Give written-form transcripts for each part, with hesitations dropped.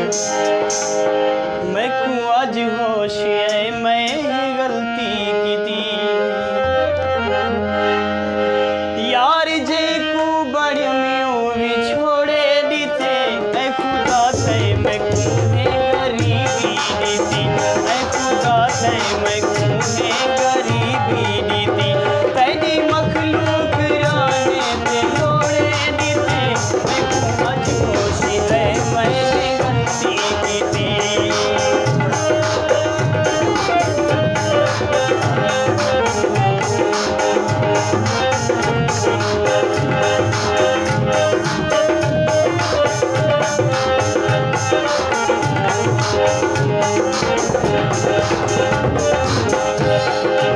मैं को अज होश है मैं गलती की थी यार जे को बड़ी में भी छोड़े दीते ऐ खुदा से मैं को गरीबी दीती ऐ खुदा से मैं को गरीबी दीती तेरी मखलूक राने ते लोड़े दीते मैं को अज होश है मैं गलती की थी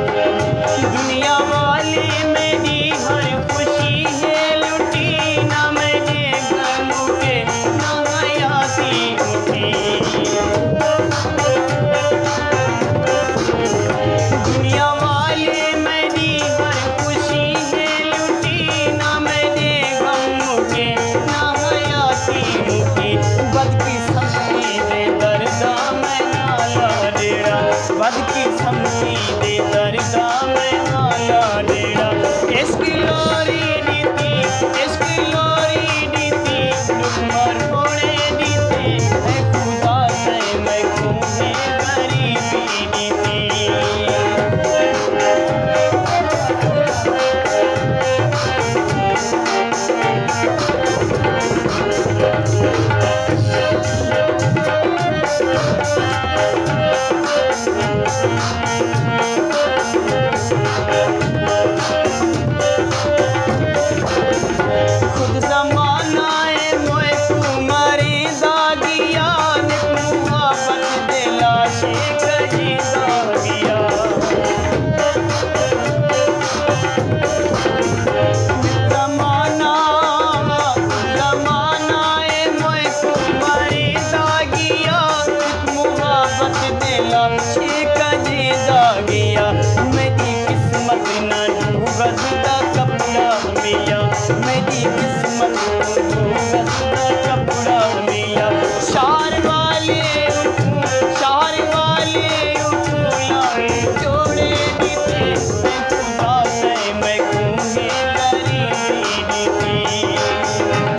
दुनिया वाले मेरी हर खुशी है लुटी ना मैंने गम के ना हयाती उठी दुनिया वाले मेरी हर खुशी है लुटी ना मैंने गम के ना हयाती उठी बदकिस्मती दे दर्दा मैं नाला डेरा बदकिस्मती दे दर्दा मैं नाला डेरा इसकी लोरी नीति लुकमर होने दीते ऐ खुदा से मैं खूने गरीबी नीति खुद जमाना है मोए तुम्हारी दागिया मुहाबत दिला से कजी दागिया जमाना है मोए तुम्हारी दागिया मुहाबत दिला से कजी दागिया मेरी किस्मत न डूबदा कपड़ा मिया मेरी किस्मत डूबदा कपड़ा मिया शहर वाले लाए जोड़े दीते मैं खुदा से मैं खूने गरीबी दीती